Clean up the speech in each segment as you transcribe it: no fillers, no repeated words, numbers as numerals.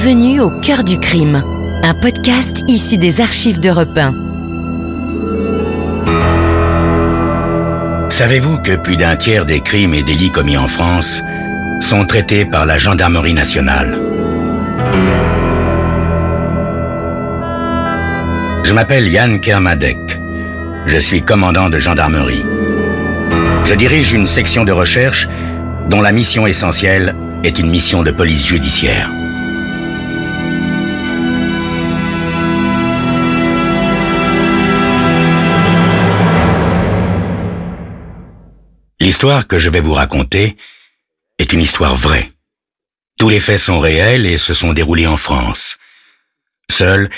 Bienvenue au cœur du crime, un podcast issu des archives d'Europe 1. Savez-vous que plus d'un tiers des crimes et délits commis en France sont traités par la gendarmerie nationale? Je m'appelle Yann Kermadec. Je suis commandant de gendarmerie. Je dirige une section de recherche dont la mission essentielle est une mission de police judiciaire. L'histoire que je vais vous raconter est une histoire vraie. Tous les faits sont réels et se sont déroulés en France. Seuls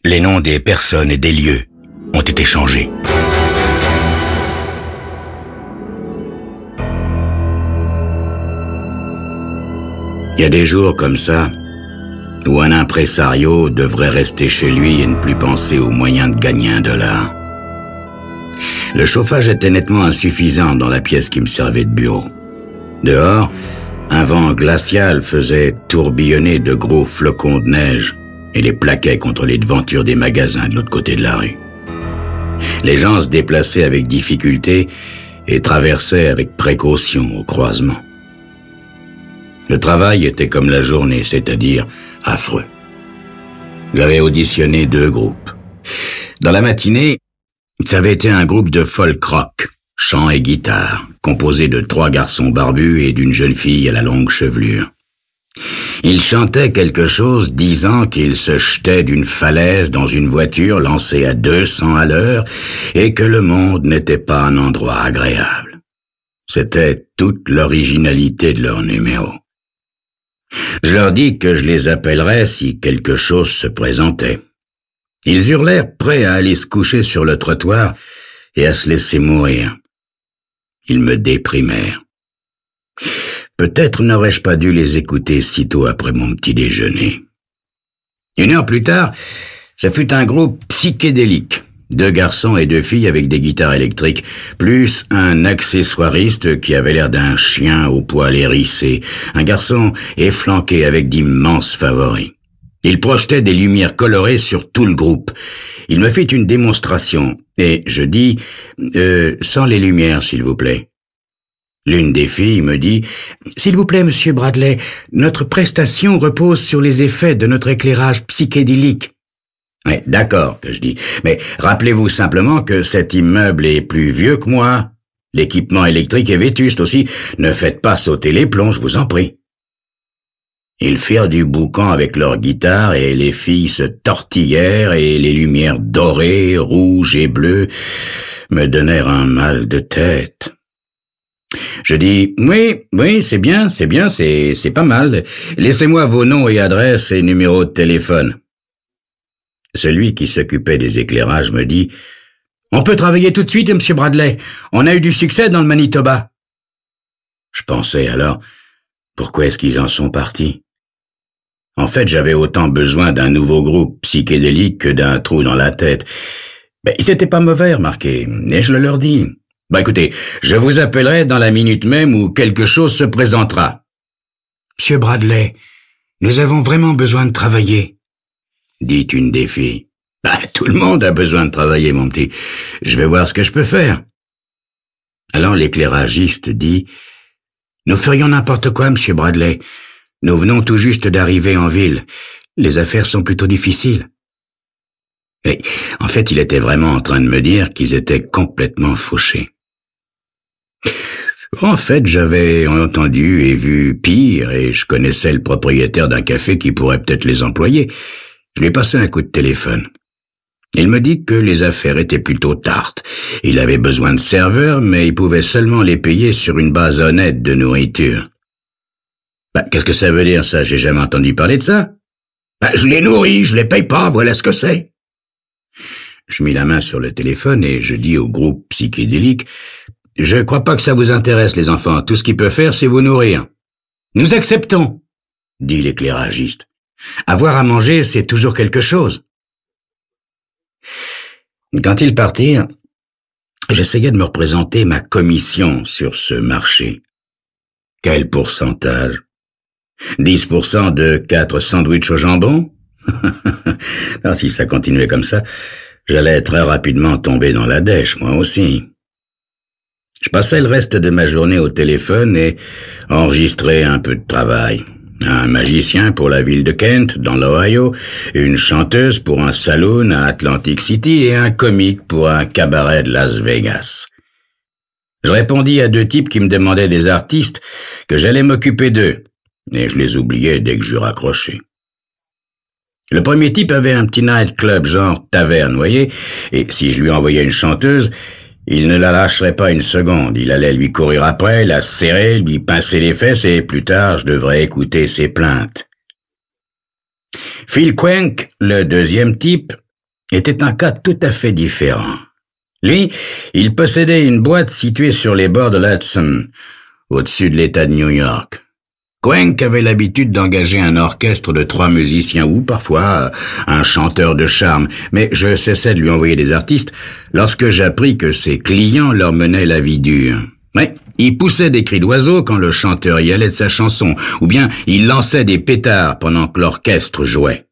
les noms des personnes et des lieux ont été changés. Il y a des jours comme ça où un impresario devrait rester chez lui et ne plus penser aux moyens de gagner $1. Le chauffage était nettement insuffisant dans la pièce qui me servait de bureau. Dehors, un vent glacial faisait tourbillonner de gros flocons de neige et les plaquait contre les devantures des magasins de l'autre côté de la rue. Les gens se déplaçaient avec difficulté et traversaient avec précaution au croisement. Le travail était comme la journée, c'est-à-dire affreux. J'avais auditionné 2 groupes. Dans la matinée, ça avait été un groupe de folk rock, chant et guitare, composé de 3 garçons barbus et d'une jeune fille à la longue chevelure. Ils chantaient quelque chose disant qu'ils se jetaient d'une falaise dans une voiture lancée à 200 à l'heure et que le monde n'était pas un endroit agréable. C'était toute l'originalité de leur numéro. Je leur dis que je les appellerais si quelque chose se présentait. Ils hurlèrent prêts à aller se coucher sur le trottoir et à se laisser mourir. Ils me déprimèrent. Peut-être n'aurais-je pas dû les écouter sitôt après mon petit déjeuner. 1 heure plus tard, ce fut un groupe psychédélique. 2 garçons et 2 filles avec des guitares électriques, plus un accessoiriste qui avait l'air d'un chien au poil hérissé, un garçon efflanqué avec d'immenses favoris. Il projetait des lumières colorées sur tout le groupe. Il me fit une démonstration, et je dis « sans les lumières, s'il vous plaît ». L'une des filles me dit « S'il vous plaît, monsieur Bradley, notre prestation repose sur les effets de notre éclairage psychédélique. » « Oui, d'accord, que je dis, mais rappelez-vous simplement que cet immeuble est plus vieux que moi. L'équipement électrique est vétuste aussi. Ne faites pas sauter les plombs, je vous en prie. » Ils firent du boucan avec leur guitare et les filles se tortillèrent et les lumières dorées, rouges et bleues me donnèrent un mal de tête. Je dis, oui, c'est bien, c'est pas mal. Laissez-moi vos noms et adresses et numéros de téléphone. Celui qui s'occupait des éclairages me dit « On peut travailler tout de suite, monsieur Bradley. On a eu du succès dans le Manitoba. » Je pensais alors, pourquoi est-ce qu'ils en sont partis? En fait, j'avais autant besoin d'un nouveau groupe psychédélique que d'un trou dans la tête. Mais c'était pas mauvais, remarquez, et je le leur dis. « Écoutez, je vous appellerai dans la minute même où quelque chose se présentera. »« Monsieur Bradley, nous avons vraiment besoin de travailler. » dit une des filles. « Tout le monde a besoin de travailler, mon petit. Je vais voir ce que je peux faire. » Alors l'éclairagiste dit « Nous ferions n'importe quoi, monsieur Bradley. Nous venons tout juste d'arriver en ville. Les affaires sont plutôt difficiles. » Et en fait, il était vraiment en train de me dire qu'ils étaient complètement fauchés. En fait, j'avais entendu et vu pire et je connaissais le propriétaire d'un café qui pourrait peut-être les employer. Je lui ai passé un coup de téléphone. Il me dit que les affaires étaient plutôt tartes. Il avait besoin de serveurs, mais il pouvait seulement les payer sur une base honnête de nourriture. Qu'est-ce que ça veut dire, ça? J'ai jamais entendu parler de ça. Je les nourris, je les paye pas, voilà ce que c'est. Je mis la main sur le téléphone et je dis au groupe psychédélique « Je crois pas que ça vous intéresse, les enfants. Tout ce qu'il peut faire, c'est vous nourrir. »« Nous acceptons, » dit l'éclairagiste. « Avoir à manger, c'est toujours quelque chose. » Quand ils partirent, j'essayais de me représenter ma commission sur ce marché. Quel pourcentage? 10% de 4 sandwichs au jambon? Alors, si ça continuait comme ça, j'allais très rapidement tomber dans la dèche, moi aussi. Je passais le reste de ma journée au téléphone et enregistrais un peu de travail. Un magicien pour la ville de Kent, dans l'Ohio, une chanteuse pour un saloon à Atlantic City et un comique pour un cabaret de Las Vegas. Je répondis à 2 types qui me demandaient des artistes que j'allais m'occuper d'eux, et je les oubliais dès que j'eus raccroché. Le premier type avait un petit nightclub genre taverne, voyez, et si je lui envoyais une chanteuse, il ne la lâcherait pas une seconde. Il allait lui courir après, la serrer, lui pincer les fesses et plus tard, je devrais écouter ses plaintes. Phil Quenk, le deuxième type, était un cas tout à fait différent. Lui, il possédait une boîte située sur les bords de l'Hudson, au-dessus de l'État de New York. Quenk avait l'habitude d'engager un orchestre de 3 musiciens ou parfois un chanteur de charme, mais je cessais de lui envoyer des artistes lorsque j'appris que ses clients leur menaient la vie dure. Ouais, il poussait des cris d'oiseaux quand le chanteur y allait de sa chanson, ou bien il lançait des pétards pendant que l'orchestre jouait.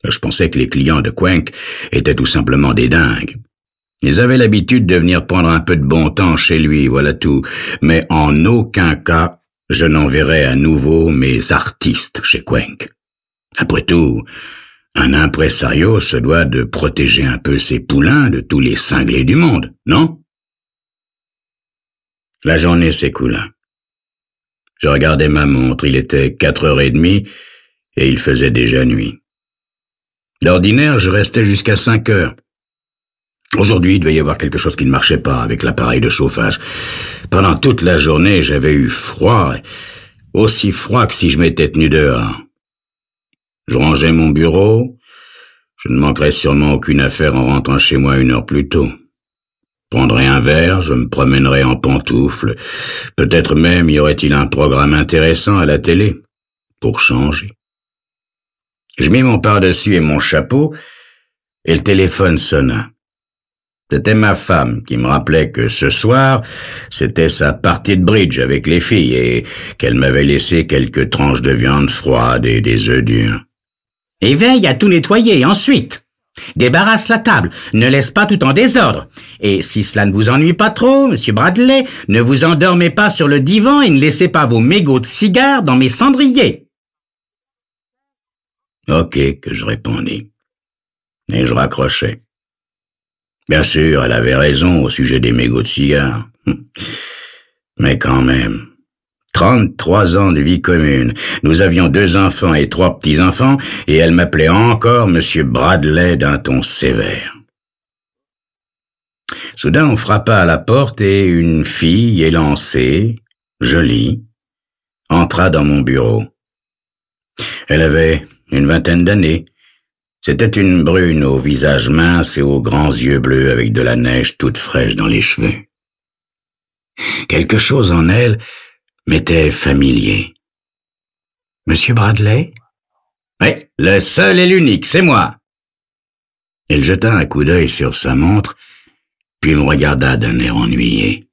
Je pensais que les clients de Quenk étaient tout simplement des dingues. Ils avaient l'habitude de venir prendre un peu de bon temps chez lui, voilà tout, mais en aucun cas je n'enverrai à nouveau mes artistes chez Quenk. Après tout, un impresario se doit de protéger un peu ses poulains de tous les cinglés du monde, non? La journée s'écoula. Je regardais ma montre, il était 4h30 et il faisait déjà nuit. D'ordinaire, je restais jusqu'à 5h. Aujourd'hui, il devait y avoir quelque chose qui ne marchait pas avec l'appareil de chauffage. Pendant toute la journée, j'avais eu froid, aussi froid que si je m'étais tenu dehors. Je rangeais mon bureau. Je ne manquerais sûrement aucune affaire en rentrant chez moi 1 heure plus tôt. Je prendrais un verre, je me promènerais en pantoufles. Peut-être même y aurait-il un programme intéressant à la télé, pour changer. Je mis mon pardessus et mon chapeau, et le téléphone sonna. C'était ma femme qui me rappelait que ce soir, c'était sa partie de bridge avec les filles et qu'elle m'avait laissé quelques tranches de viande froide et des œufs durs. « Et veille à tout nettoyer ensuite. Débarrasse la table, ne laisse pas tout en désordre. Et si cela ne vous ennuie pas trop, Monsieur Bradley, ne vous endormez pas sur le divan et ne laissez pas vos mégots de cigares dans mes cendriers. » Ok, que je répondis. Et je raccrochais. Bien sûr, elle avait raison au sujet des mégots de cigares. Mais quand même, 33 ans de vie commune, nous avions 2 enfants et 3 petits-enfants, et elle m'appelait encore Monsieur Bradley d'un ton sévère. Soudain, on frappa à la porte et une fille élancée, jolie, entra dans mon bureau. Elle avait une 20aine d'années. C'était une brune au visage mince et aux grands yeux bleus avec de la neige toute fraîche dans les cheveux. Quelque chose en elle m'était familier. « Monsieur Bradley ?»« Oui, le seul et l'unique, c'est moi. » Elle jeta un coup d'œil sur sa montre, puis me regarda d'un air ennuyé.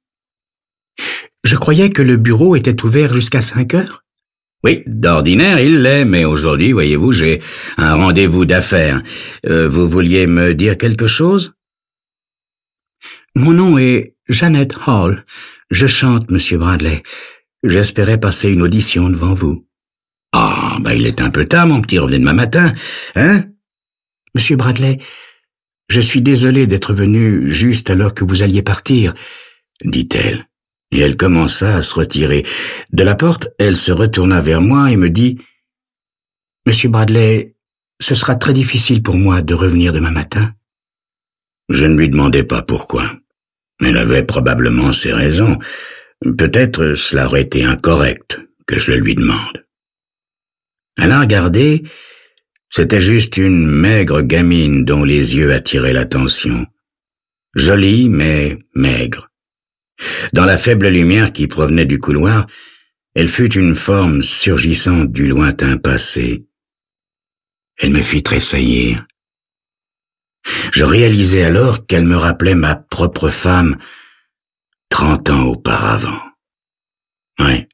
« Je croyais que le bureau était ouvert jusqu'à 5h. » Oui, d'ordinaire, il l'est, mais aujourd'hui, voyez-vous, j'ai un rendez-vous d'affaires. Vous vouliez me dire quelque chose? Mon nom est Janet Hall. Je chante, Monsieur Bradley. J'espérais passer une audition devant vous. Ah, il est un peu tard, mon petit, revenez demain matin, hein? Monsieur Bradley, je suis désolée d'être venue juste alors que vous alliez partir, dit-elle. Et elle commença à se retirer. De la porte, elle se retourna vers moi et me dit « Monsieur Bradley, ce sera très difficile pour moi de revenir demain matin. » Je ne lui demandai pas pourquoi. Elle avait probablement ses raisons. Peut-être cela aurait été incorrect que je le lui demande. À la regarder, c'était juste une maigre gamine dont les yeux attiraient l'attention. Jolie, mais maigre. Dans la faible lumière qui provenait du couloir, elle fut une forme surgissant du lointain passé. Elle me fit tressaillir. Je réalisai alors qu'elle me rappelait ma propre femme 30 ans auparavant. Oui,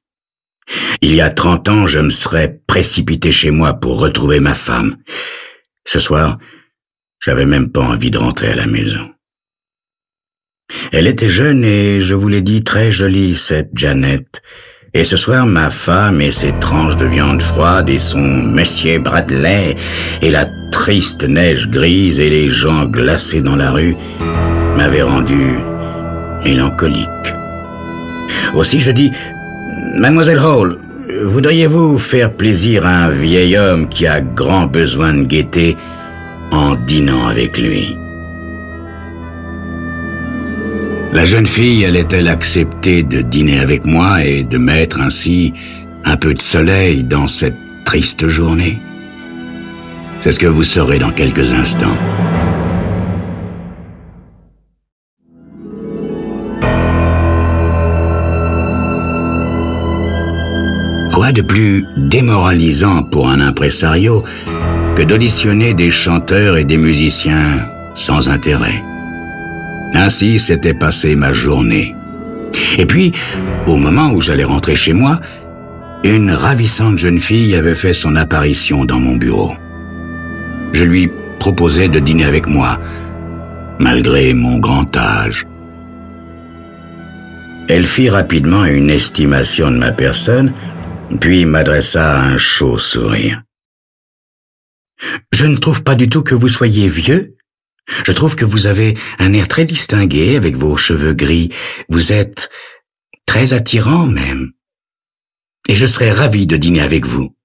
Il y a 30 ans, je me serais précipité chez moi pour retrouver ma femme. Ce soir, j'avais même pas envie de rentrer à la maison. Elle était jeune et, je vous l'ai dit, très jolie, cette Janet. Et ce soir, ma femme et ses tranches de viande froide et son Monsieur Bradley et la triste neige grise et les gens glacés dans la rue m'avaient rendu mélancolique. Aussi, je dis, Mademoiselle Hall, voudriez-vous faire plaisir à un vieil homme qui a grand besoin de gaieté en dînant avec lui? La jeune fille allait-elle accepter de dîner avec moi et de mettre ainsi un peu de soleil dans cette triste journée? C'est ce que vous saurez dans quelques instants. Quoi de plus démoralisant pour un impresario que d'auditionner des chanteurs et des musiciens sans intérêt? Ainsi s'était passée ma journée. Et puis, au moment où j'allais rentrer chez moi, une ravissante jeune fille avait fait son apparition dans mon bureau. Je lui proposai de dîner avec moi, malgré mon grand âge. Elle fit rapidement une estimation de ma personne, puis m'adressa un chaud sourire. « Je ne trouve pas du tout que vous soyez vieux. Je trouve que vous avez un air très distingué avec vos cheveux gris. Vous êtes très attirant même. Et je serais ravi de dîner avec vous. »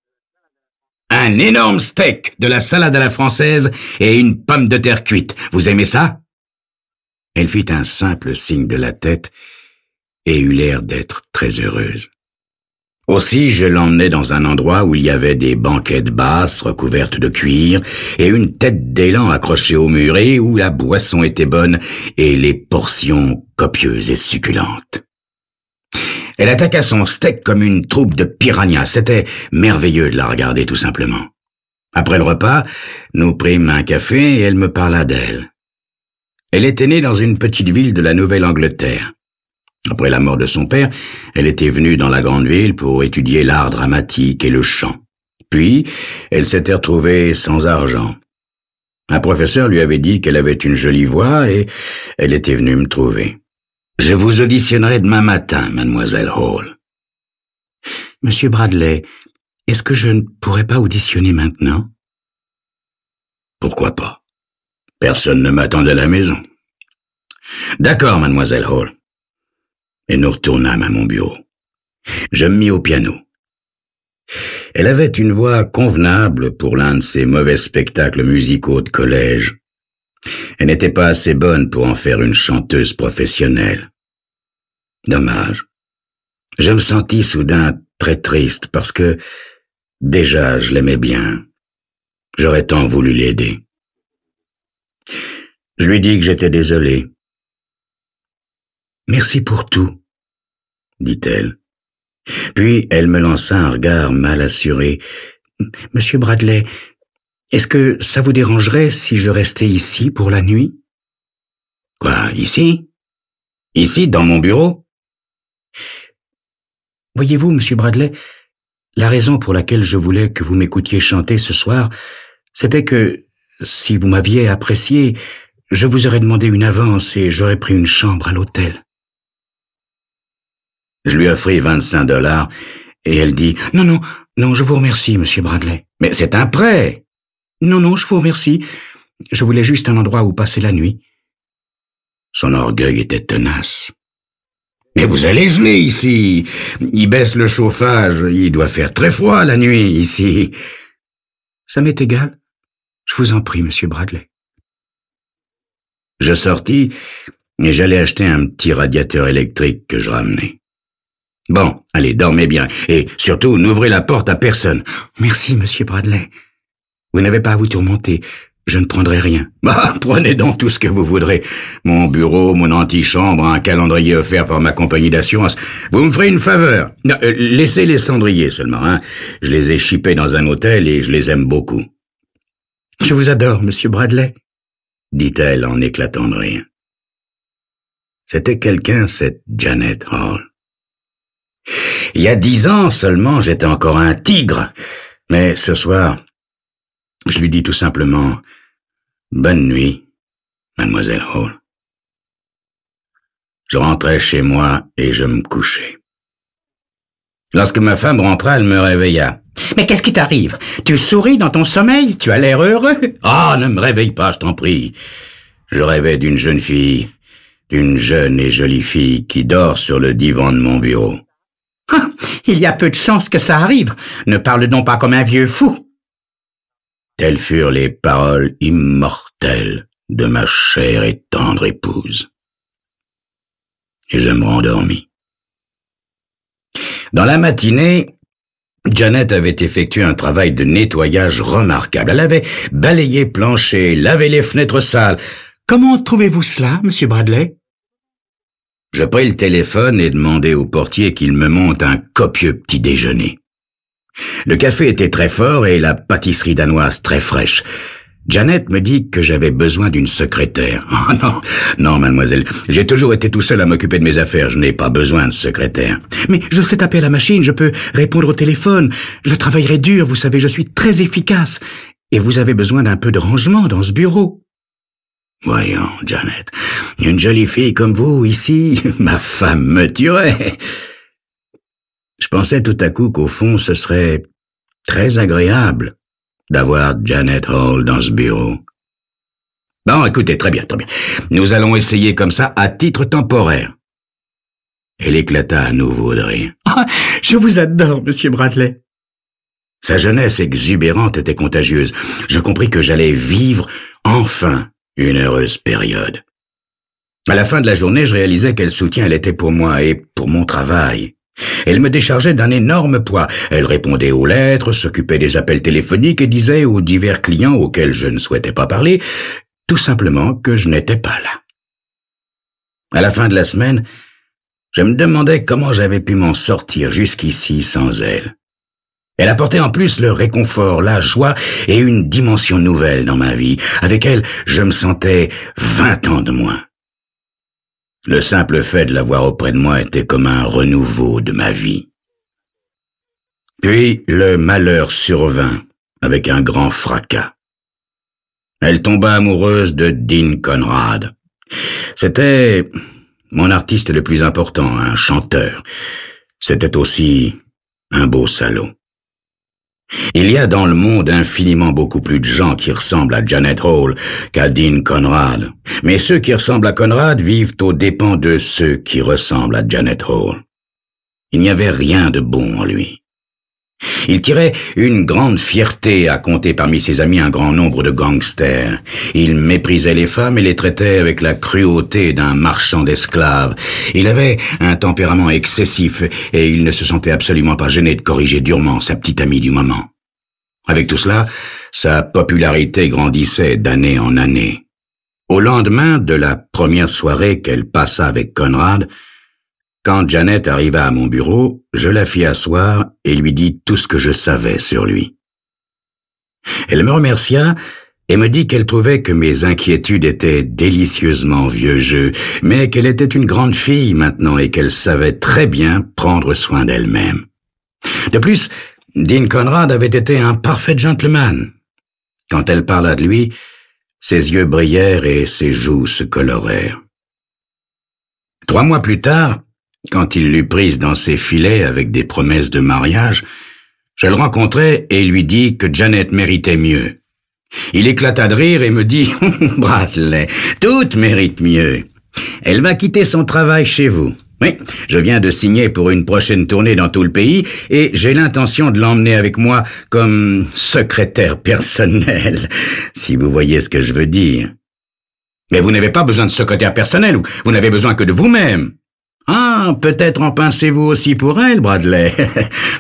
Un énorme steak, de la salade à la française et une pomme de terre cuite. Vous aimez ça? Elle fit un simple signe de la tête et eut l'air d'être très heureuse. Aussi, je l'emmenai dans un endroit où il y avait des banquettes basses recouvertes de cuir et une tête d'élan accrochée au mur et où la boisson était bonne et les portions copieuses et succulentes. Elle attaqua son steak comme une troupe de piranhas. C'était merveilleux de la regarder tout simplement. Après le repas, nous prîmes un café et elle me parla d'elle. Elle était née dans une petite ville de la Nouvelle-Angleterre. Après la mort de son père, elle était venue dans la grande ville pour étudier l'art dramatique et le chant. Puis, elle s'était retrouvée sans argent. Un professeur lui avait dit qu'elle avait une jolie voix et elle était venue me trouver. « Je vous auditionnerai demain matin, mademoiselle Hall. »« Monsieur Bradley, est-ce que je ne pourrais pas auditionner maintenant? »« Pourquoi pas? Personne ne m'attend à la maison. »« D'accord, mademoiselle Hall. » Et nous retournâmes à mon bureau. Je me mis au piano. Elle avait une voix convenable pour l'un de ces mauvais spectacles musicaux de collège. Elle n'était pas assez bonne pour en faire une chanteuse professionnelle. Dommage. Je me sentis soudain très triste parce que, déjà, je l'aimais bien. J'aurais tant voulu l'aider. Je lui dis que j'étais désolé. « Merci pour tout, » dit-elle. Puis elle me lança un regard mal assuré. « Monsieur Bradley, est-ce que ça vous dérangerait si je restais ici pour la nuit? »« Quoi, ici? Ici, dans mon bureau? » Voyez-vous, monsieur Bradley, la raison pour laquelle je voulais que vous m'écoutiez chanter ce soir, c'était que, si vous m'aviez apprécié, je vous aurais demandé une avance et j'aurais pris une chambre à l'hôtel. Je lui offris 25 $ et elle dit « Non, je vous remercie, monsieur Bradley. »« Mais c'est un prêt !»« Non, je vous remercie. Je voulais juste un endroit où passer la nuit. » Son orgueil était tenace. « Mais vous allez geler ici. Il baisse le chauffage. Il doit faire très froid la nuit ici. »« Ça m'est égal. Je vous en prie, monsieur Bradley. » Je sortis et j'allais acheter un petit radiateur électrique que je ramenais. « Bon, allez, dormez bien. Et surtout, n'ouvrez la porte à personne. »« Merci, monsieur Bradley. Vous n'avez pas à vous tourmenter. Je ne prendrai rien. »« Bah, prenez donc tout ce que vous voudrez. Mon bureau, mon antichambre, un calendrier offert par ma compagnie d'assurance. Vous me ferez une faveur. Laissez les cendriers seulement, hein. Je les ai chippés dans un hôtel et je les aime beaucoup. »« Je vous adore, monsieur Bradley, » dit-elle en éclatant de rire. C'était quelqu'un, cette Janet Hall. Il y a 10 ans seulement, j'étais encore un tigre. Mais ce soir, je lui dis tout simplement « Bonne nuit, mademoiselle Hall ». Je rentrais chez moi et je me couchais. Lorsque ma femme rentra, elle me réveilla. « Mais qu'est-ce qui t'arrive? Tu souris dans ton sommeil? Tu as l'air heureux ?» « Ah, ne me réveille pas, je t'en prie. Je rêvais d'une jeune fille, d'une jeune et jolie fille qui dort sur le divan de mon bureau. » Ah, il y a peu de chances que ça arrive. Ne parle donc pas comme un vieux fou. Telles furent les paroles immortelles de ma chère et tendre épouse. Et je me rendormis. Dans la matinée, Janet avait effectué un travail de nettoyage remarquable. Elle avait balayé plancher, lavé les fenêtres sales. Comment trouvez-vous cela, Monsieur Bradley? Je pris le téléphone et demandai au portier qu'il me monte un copieux petit déjeuner. Le café était très fort et la pâtisserie danoise très fraîche. Janet me dit que j'avais besoin d'une secrétaire. « Oh non, non, mademoiselle, j'ai toujours été tout seul à m'occuper de mes affaires, je n'ai pas besoin de secrétaire. »« Mais je sais taper à la machine, je peux répondre au téléphone, je travaillerai dur, vous savez, je suis très efficace. Et vous avez besoin d'un peu de rangement dans ce bureau. » Voyons, Janet, une jolie fille comme vous, ici, ma femme me tuerait. Je pensais tout à coup qu'au fond, ce serait très agréable d'avoir Janet Hall dans ce bureau. Bon, écoutez, très bien, très bien. Nous allons essayer comme ça à titre temporaire. Elle éclata à nouveau de rire. Ah, je vous adore, Monsieur Bradley. Sa jeunesse exubérante était contagieuse. Je compris que j'allais vivre, enfin, une heureuse période. À la fin de la journée, je réalisais quel soutien elle était pour moi et pour mon travail. Elle me déchargeait d'un énorme poids. Elle répondait aux lettres, s'occupait des appels téléphoniques et disait aux divers clients auxquels je ne souhaitais pas parler, tout simplement que je n'étais pas là. À la fin de la semaine, je me demandais comment j'avais pu m'en sortir jusqu'ici sans elle. Elle apportait en plus le réconfort, la joie et une dimension nouvelle dans ma vie. Avec elle, je me sentais 20 ans de moins. Le simple fait de l'avoir auprès de moi était comme un renouveau de ma vie. Puis le malheur survint avec un grand fracas. Elle tomba amoureuse de Dean Conrad. C'était mon artiste le plus important, un chanteur. C'était aussi un beau salaud. Il y a dans le monde infiniment beaucoup plus de gens qui ressemblent à Janet Hall qu'à Dean Conrad. Mais ceux qui ressemblent à Conrad vivent aux dépens de ceux qui ressemblent à Janet Hall. Il n'y avait rien de bon en lui. Il tirait une grande fierté à compter parmi ses amis un grand nombre de gangsters. Il méprisait les femmes et les traitait avec la cruauté d'un marchand d'esclaves. Il avait un tempérament excessif et il ne se sentait absolument pas gêné de corriger durement sa petite amie du moment. Avec tout cela, sa popularité grandissait d'année en année. Au lendemain de la première soirée qu'elle passa avec Conrad, quand Janet arriva à mon bureau, je la fis asseoir et lui dis tout ce que je savais sur lui. Elle me remercia et me dit qu'elle trouvait que mes inquiétudes étaient délicieusement vieux jeu, mais qu'elle était une grande fille maintenant et qu'elle savait très bien prendre soin d'elle-même. De plus, Dean Conrad avait été un parfait gentleman. Quand elle parla de lui, ses yeux brillèrent et ses joues se colorèrent. 3 mois plus tard, quand il l'eut prise dans ses filets avec des promesses de mariage, je le rencontrai et lui dis que Janet méritait mieux. Il éclata de rire et me dit « Bradley, toutes méritent mieux. Elle va quitter son travail chez vous. Oui, je viens de signer pour une prochaine tournée dans tout le pays et j'ai l'intention de l'emmener avec moi comme secrétaire personnel, si vous voyez ce que je veux dire. Mais vous n'avez pas besoin de secrétaire personnel, vous n'avez besoin que de vous-même. Ah, peut-être en pincez-vous aussi pour elle, Bradley.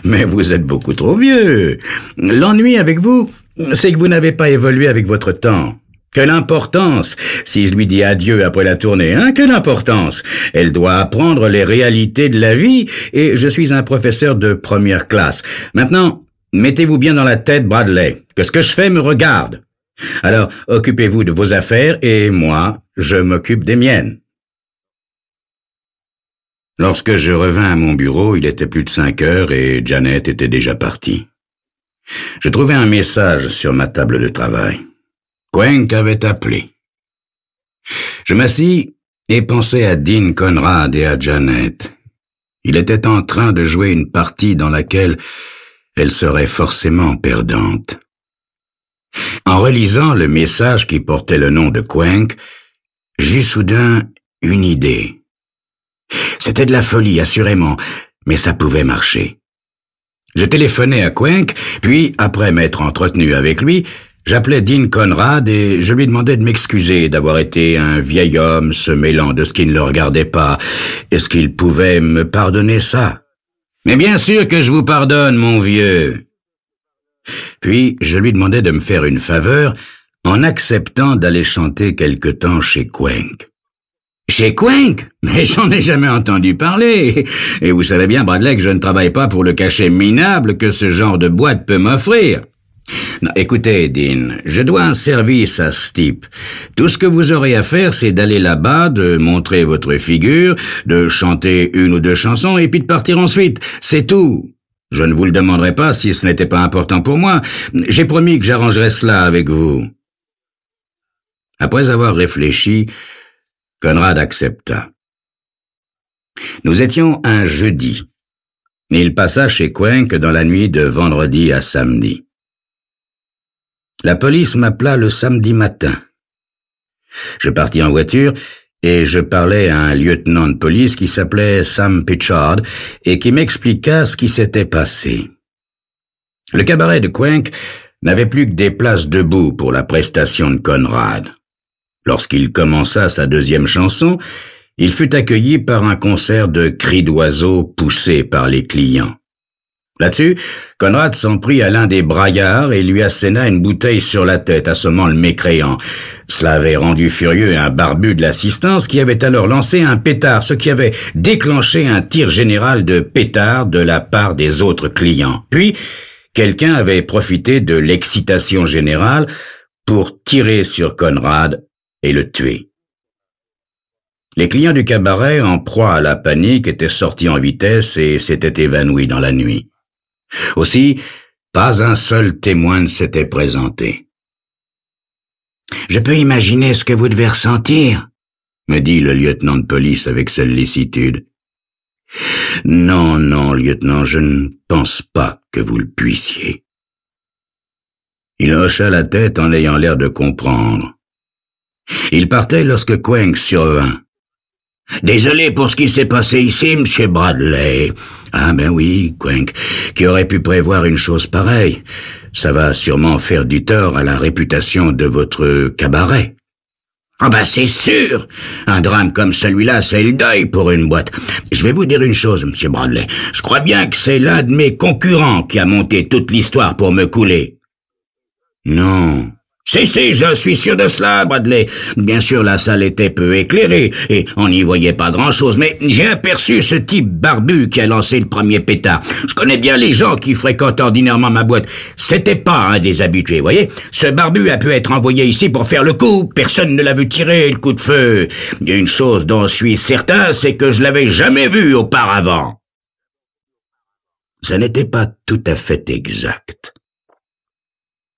Mais vous êtes beaucoup trop vieux. L'ennui avec vous, c'est que vous n'avez pas évolué avec votre temps. Quelle importance, si je lui dis adieu après la tournée, hein, quelle importance. Elle doit apprendre les réalités de la vie et je suis un professeur de première classe. Maintenant, mettez-vous bien dans la tête, Bradley, que ce que je fais me regarde. Alors, occupez-vous de vos affaires et moi, je m'occupe des miennes. Lorsque je revins à mon bureau, il était plus de 5 heures et Janet était déjà partie. Je trouvai un message sur ma table de travail. Cuenck avait appelé. Je m'assis et pensais à Dean Conrad et à Janet. Il était en train de jouer une partie dans laquelle elle serait forcément perdante. En relisant le message qui portait le nom de Cuenck, j'eus soudain une idée. C'était de la folie, assurément, mais ça pouvait marcher. Je téléphonai à Cuenck, puis, après m'être entretenu avec lui, j'appelai Dean Conrad et je lui demandai de m'excuser d'avoir été un vieil homme se mêlant de ce qui ne le regardait pas. Est-ce qu'il pouvait me pardonner ça? Mais bien sûr que je vous pardonne, mon vieux. Puis, je lui demandai de me faire une faveur en acceptant d'aller chanter quelque temps chez Cuenck. Chez Cuenck? Mais j'en ai jamais entendu parler. Et vous savez bien, Bradley, que je ne travaille pas pour le cachet minable que ce genre de boîte peut m'offrir. Non, écoutez, Dean, je dois un service à ce type. Tout ce que vous aurez à faire, c'est d'aller là-bas, de montrer votre figure, de chanter 1 ou 2 chansons et puis de partir ensuite. C'est tout. Je ne vous le demanderai pas si ce n'était pas important pour moi. J'ai promis que j'arrangerais cela avec vous. Après avoir réfléchi, Conrad accepta. Nous étions un jeudi. Il passa chez Cuenck dans la nuit de vendredi à samedi. La police m'appela le samedi matin. Je partis en voiture et je parlais à un lieutenant de police qui s'appelait Sam Pitchard et qui m'expliqua ce qui s'était passé. Le cabaret de Cuenck n'avait plus que des places debout pour la prestation de Conrad. Lorsqu'il commença sa 2e chanson, il fut accueilli par un concert de cris d'oiseaux poussés par les clients. Là-dessus, Conrad s'en prit à l'un des braillards et lui asséna une bouteille sur la tête, assommant le mécréant. Cela avait rendu furieux un barbu de l'assistance qui avait alors lancé un pétard, ce qui avait déclenché un tir général de pétards de la part des autres clients. Puis, quelqu'un avait profité de l'excitation générale pour tirer sur Conrad et le tuer. Les clients du cabaret, en proie à la panique, étaient sortis en vitesse et s'étaient évanouis dans la nuit. Aussi, pas un seul témoin ne s'était présenté. « Je peux imaginer ce que vous devez ressentir, » me dit le lieutenant de police avec sollicitude. « Non, non, lieutenant, je ne pense pas que vous le puissiez. » Il hocha la tête en ayant l'air de comprendre. Il partait lorsque Cuenck survint. « Désolé pour ce qui s'est passé ici, monsieur Bradley. »« Ah ben oui, Cuenck, qui aurait pu prévoir une chose pareille. Ça va sûrement faire du tort à la réputation de votre cabaret. »« Ah ben c'est sûr. Un drame comme celui-là, c'est le deuil pour une boîte. Je vais vous dire une chose, monsieur Bradley. Je crois bien que c'est l'un de mes concurrents qui a monté toute l'histoire pour me couler. »« Non. » Si, je suis sûr de cela, Bradley. Bien sûr, la salle était peu éclairée et on n'y voyait pas grand-chose, mais j'ai aperçu ce type barbu qui a lancé le premier pétard. Je connais bien les gens qui fréquentent ordinairement ma boîte. C'était pas un des habitués, voyez. Ce barbu a pu être envoyé ici pour faire le coup. Personne ne l'a vu tirer le coup de feu. Il y a une chose dont je suis certain, c'est que je l'avais jamais vu auparavant. Ça n'était pas tout à fait exact.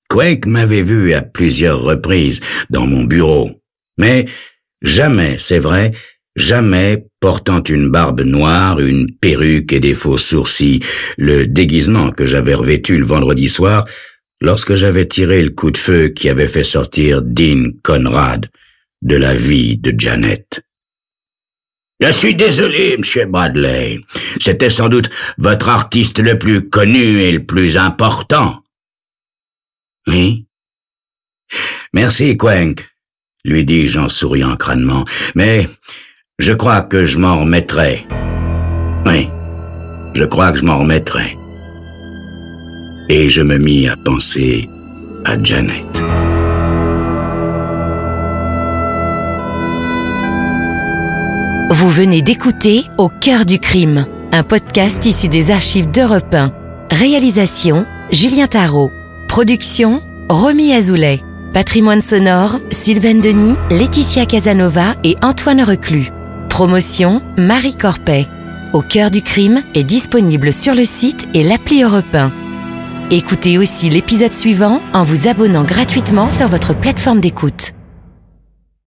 Cuenck m'avait vu à plusieurs reprises dans mon bureau, mais jamais, c'est vrai, jamais portant une barbe noire, une perruque et des faux sourcils, le déguisement que j'avais revêtu le vendredi soir lorsque j'avais tiré le coup de feu qui avait fait sortir Dean Conrad de la vie de Janet. Je suis désolé, monsieur Bradley. C'était sans doute votre artiste le plus connu et le plus important. Oui. Merci, Cuenck, lui dis-je en souriant crânement, mais je crois que je m'en remettrai. Oui, je crois que je m'en remettrai. Et je me mis à penser à Janet. Vous venez d'écouter Au cœur du crime, un podcast issu des archives d'Europe 1. Réalisation, Julien Tarot. Production, Romy Azoulay. Patrimoine sonore, Sylvaine Denis, Laetitia Casanova et Antoine Reclus. Promotion, Marie Corpet. Au cœur du crime est disponible sur le site et l'appli Europe 1. Écoutez aussi l'épisode suivant en vous abonnant gratuitement sur votre plateforme d'écoute.